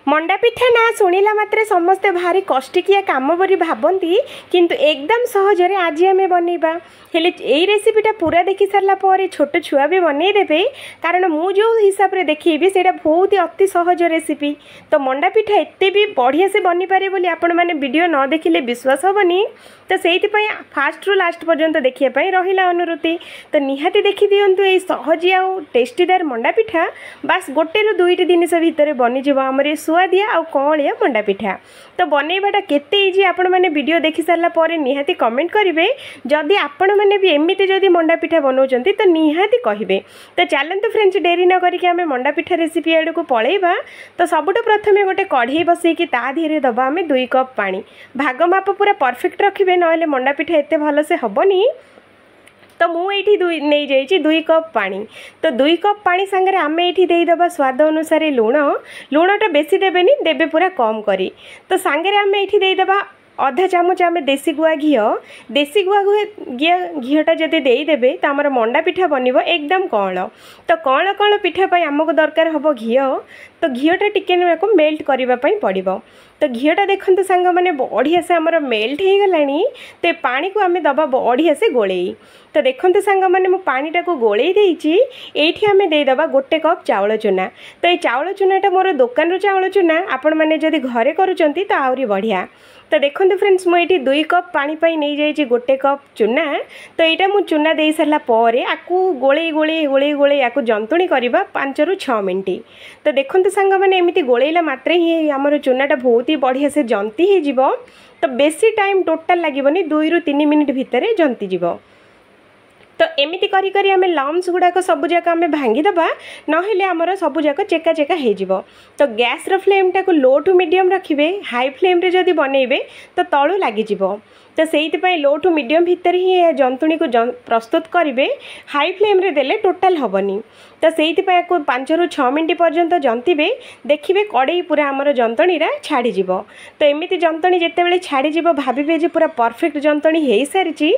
मंडा पिठा ना शुणिला मात्रे समस्ते भारी कष्टिकिया काम बोली भावती किंतु एकदम सहजरे आज आम बनइबा हेले एई रेसिपीटा पूरा देखि सारला पर छोट छुआ भी बनई देबे कारण मु जो हिसाब रे देखिबी सेटा बहुत ही अति सहज रेसिपी। तो मंडा पिठा एते भी बढ़िया से बनी पारे बोली आपण माने वीडियो न देखिले विश्वास होबनी। तो सेइति पई फास्ट रु लास्ट पर्यंत देखिया पई रहिला अनुरोति। तो निहाती देखि दियंतु एई सहज आ टेस्टीदार मंडा पिठा बस गोटे रु दुईटी जिनिस भितर बनी जिवो हमर सुआदिया आ कौलिया मंडा पिठा। तो बनइबाटा केते इजी आपण माने वीडियो देखि सारला पर निहाती कमेंट करिवे जदि आपण माने भी एमिति जदि मंडा पिठा बनाउचंती तो निहाती कहिबे। तो चलंतु फ्रेंड्स डेरी न करिके आमे मंडा पिठा रेसिपी आडको पळेइबा। तो सबुठ प्रथमे गोटे कढ़ी बसैकी ता धीरे दबा आमे 2 कप पानी भाग माप पूरा परफेक्ट रखिबे नहले मंडा पिठा एते भलो से हबनी। तो मुझे नहीं जाइए 2 कप पानी। तो 2 कप पानी सांगे आम ये देदबा स्वाद अनुसार लुण लुणटा बेसी देबेनी देबे पूरा कम करी। तो सांगे आम ये देदबा आधा चामच आम देसी गुआ घीटा जदि देदेबे तो आमर मंडा पिठा बनइबो एकदम कौल। तो कौल कौल पिठा पाई आमको दरकार हम घी। तो घीटा टिके को मेल्ट करने पड़ो। तो घीटा देखते सांग मैंने बढ़िया से आमर मेल्ट हो गलानी। तो पानी को आम दबा बढ़िया से गोलई। तो देखते सांग मैंने मो पानीटा को गोलई देइछि। एठी आम देदबा गोटे कप चाउल चूना। तो ये चाउल चूनाटा मोर दुकान रो चाउल चूना आपण मैंने जदि घरे करूचंती तो आहरी बढ़िया। तो देखते फ्रेंड्स मुझे 2 कप पानी पाई नहीं जाइए गोटे कप चूना। तो यहाँ मुझ चूना दे सारा पर आपको गोले गोले गोले गोले या जंतुणी करवा 5 ରୁ 6 मिनट। तो देखते सांग मैंने एमती गोलेला मात्रे ही आमर चूनाटा बहुत ही बढ़िया से जंती हो। तो बेसी टाइम टोटाल लगे 2 ରୁ 3 मिनट भितर जंती जीव। तो एमती करी करी आमे लम्स गुड़ाक सबू जाक आमे भांगीदबा नहेले आमर सबू जाक चेका चेका हो। तो गैस रो फ्लेम टाक लो टू मीडियम रखिबे। हाई फ्लेम रे जदि बनइबे तो तळु लागिजिवो। तो सेइतिपई लो टू मीडियम भितर ही जंतुणी को प्रस्तुत करेंगे। हाई फ्लेम रे देले टोटाल हबनी। तो सेइतिपई को 5 ରୁ 6 मिनट पर्यंत जंतीबे देखिबे कड़ई पूरा आमर जंतणीरा छाड़ी जीवो। तो एमिति जंतणी जेतेबेले छाड़ी जीवो भाबिबे जे पूरा परफेक्ट जंतणी हेई सारिची।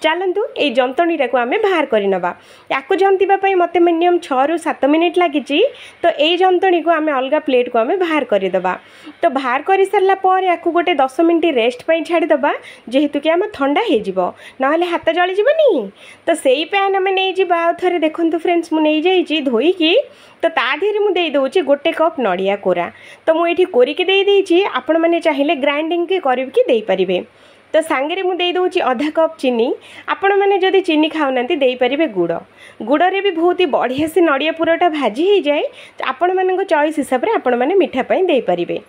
चलतु ये जंतणीटा को आम बाहर करनबा। या जंतीवाई मत मिनिमम 6 ରୁ 7 मिनिट लगी। तो ये जंतणी को आम अलग प्लेट को आम बाहर करदेबा। तो बाहर कर सारा पर या गोटे 10 मिनिट रेस्ट पर छाड़ीदबा जेहेतु कि आम ठंडा हो ना हाथ जलीजनी। तो सही पैन आम नहीं आउ थे देखो फ्रेंड्स मुझे धोईकी। तो ता देहरे मुझे देदे गोटे कप नड़िया कोरा। तो मुझे कोरिकी देदेछि आपण मैंने चाहिए ग्राइंडिंग के करके दे पारिबे। तो सांगे मुझे देदे आधा कप चीनी। आपण मैंने जदि चीनी खाऊना दे पारिबे गुड़। गुड़े भी बहुत ही बढ़िया से नड़िया पुरटा भाजी हो जाए। आपण मान चॉइस हिसाब से आपण मैंने मीठा पाई दे पारिबे।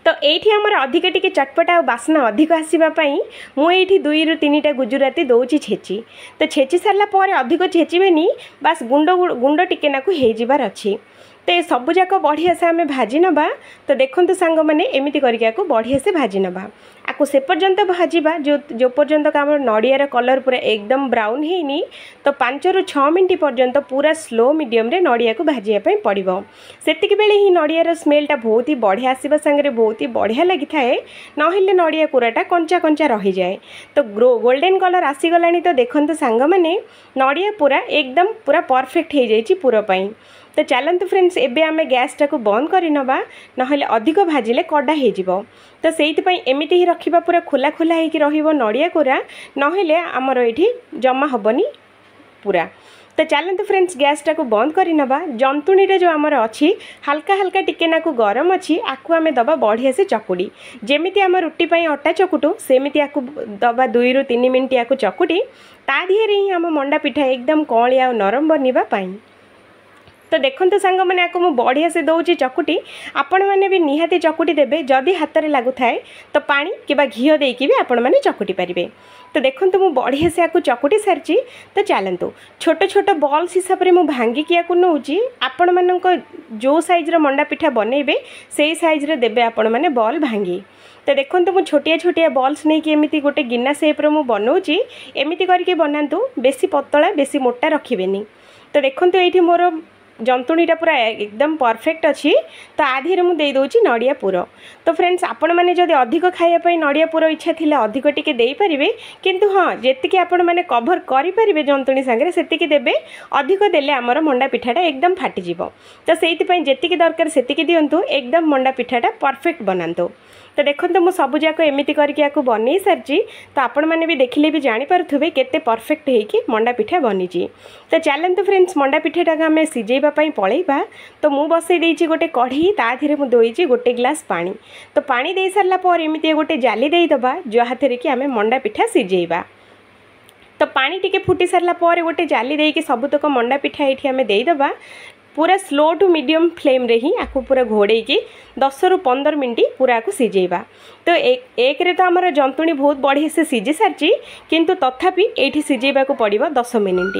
तो ये आमर अधिक टिके चटपटा और बास्ना अधिक आसवाई मुझे 2 ରୁ 3ଟା गुजराती दौची छेची। तो छेची सारा पर अधिक छेचीबेनी बास गुंड गुंड टिके नाकू हेजिबार अच्छी। तो ये सबू जाक बढ़िया से आम भाजी नबा। तो देखते सांग मैंने एमती करके बढ़िया से भाजी नबा। आपको से पर्यंत भाजवा जो पर्यंत आम नड़ियार कलर पूरा एकदम ब्राउन हैनी। तो 5 ରୁ 6 मिनट पर्यंत पूरा स्लो मीडियम रे नड़िया को भाजापी पड़ो। सेतिक बेले ही नड़ियार स्मेलटा बहुत ही बढ़िया आसवा सांगे बहुत ही बढ़िया लगी थाए नहेले नड़िया कोराटा कंचा कंचा रही जाए। तो गोल्डन कलर आसीगला। तो देखते सांग मैंने नड़िया पूरा एकदम पूरा परफेक्ट हो जाए पूरपाई। तो चलतु फ्रेंड्स एबे आमे गैसटा को बंद करनबा नहेले अधिक भाजिले कड़ा हो। तो सेइतिपई एमिति ही रखिबा पूरा खोला खोला होइकी रहिबो नड़िया कोरा नहेले आमर एठी जमा हबनी पूरा। तो चलतु फ्रेंड्स गैसटा को बंद करनबा। जंतुणीटा जो आमर अच्छी हल्का हल्का टिके नाकू गरम अच्छी आकु आमे दबा बढ़िया से चकुड़ी जेमिति आम रुटी पाई अटा चकुटू सेमिति आकु दबा 2 ରୁ 3 मिनिट आकु चकुटी ता दिहरे ही आम मंडा पिठा एकदम कौलिया और नरम बनवा पाई। तो देखते सांग मैंने आपको मुझे बढ़िया से दौची चकुटी आपण मैंने भी निहाती चकुटी देबे। जदि हाथ में लगू थाए तो पानी कि घी देकी भी आपण मैंने चकुटी पारिबे। तो देखो मुझे बढ़िया से आपको चकुटी सारी। तो चलतु छोट छोट बॉल्स हिसाब से मुझे भांगिकी आपको नौची आपण मान जो साइज्र मंडा पिठा बनइबे से साइज्रे देबे आपण मैंने बॉल भांगी। तो देखो मुझे छोटिया छोटिया बॉल्स नहीं कि एमती गोटे गिना सेप्र मुझे बनाऊँगी एमती करके बनातु बेसी पतला बेसी मोटा रखिबेनी। तो देखो ये मोर जंतुणीटा पूरा एकदम परफेक्ट अच्छी तो आधीरे मुझे देदे नड़िया पुर। तो फ्रेंड्स आपण मैंने जदि अधिक खायापी नड़िया पुर इच्छा थी अधिक टी देपारे किंतु हाँ जी आपण मैंने कभर करेंगे जंतुणी सांगे से देवे अधिक देले आमर मंडा पिठाटा एकदम फाटिज। तो से जी दरकार से दिंतु एकदम मंडा पिठाटा परफेक्ट बनातु। तो देखो मुझे सबूक एमती करके बन सारी तो आपण मैंने भी देखिले भी जानीपे केते परफेक्ट होगी मंडा पिठा बनी। तो चलते फ्रेंड्स मंडा पिठाटा आम सीझेवाई पलैबा। तो मुझे बसई गोटे कढ़ी ताधे मुझे दोई गोटे ग्लास पानी। तो पानी दे सारापर एमती गोटे जाली देदबा जहाँ कि आम मंडा पिठा सीझेबा। तो पानी टिके फुटी सारापर गोटे जाली देकी सबुतक मंडा पिठा ये आम देदबा पूरा स्लो टू मीडियम फ्लेम रे ही आपको पूरा घोड़े 10 ରୁ 15 मिनट पूरा को सीझेबा। तो एक रे तो आमर जंतुणी बहुत बढ़िया से सीझी सारी किंतु तथापि ये सीझेबा को पड़ो 10 मिनिट।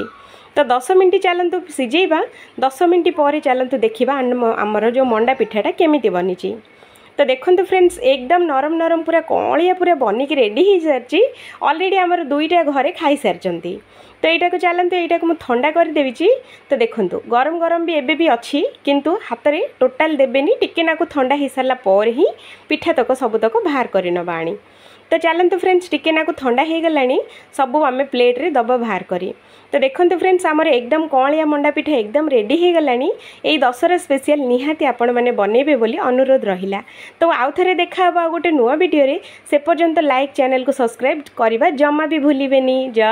तो 10 मिनिट चलतु सीझेबा 10 मिनिट पर चलतु देखा आमर जो मंडा पिठाटा केमिति बनी। तो देखो फ्रेंड्स एकदम नरम नरम पूरा कलिया पूरा बनिकी रेडी हो सारी अलरेडी आमर 2टा घरे खाई सारी। तो यहाँ को चलते यहाँ को ठंडा करदेवी। तो देखो गरम गरम भी एबे भी अच्छी किंतु हाथ में टोटाल देवेनि टिके नाकु ठंडा हो सारा पर ही पिठा तक सबुतक बाहर कर नवा आनी। तो चलते फ्रेंड्स टिके नाकु ठंडा हो गलानी सबू आम प्लेट रे दबा बाहर करी। तो देखो फ्रेंड्स आमर एकदम कलिया मंडा पिठा एकदम रेडी हो गलानी। यही दशहरा स्पेशल निहाती आपण मैंने बनइबे बोली अनुरोध रहिला। तो आउ थे देखा गोटे नुआ वीडियो रे से पर्यंत लाइक चैनल को सब्सक्राइब करवा जमा भी भूलिबेनी। जय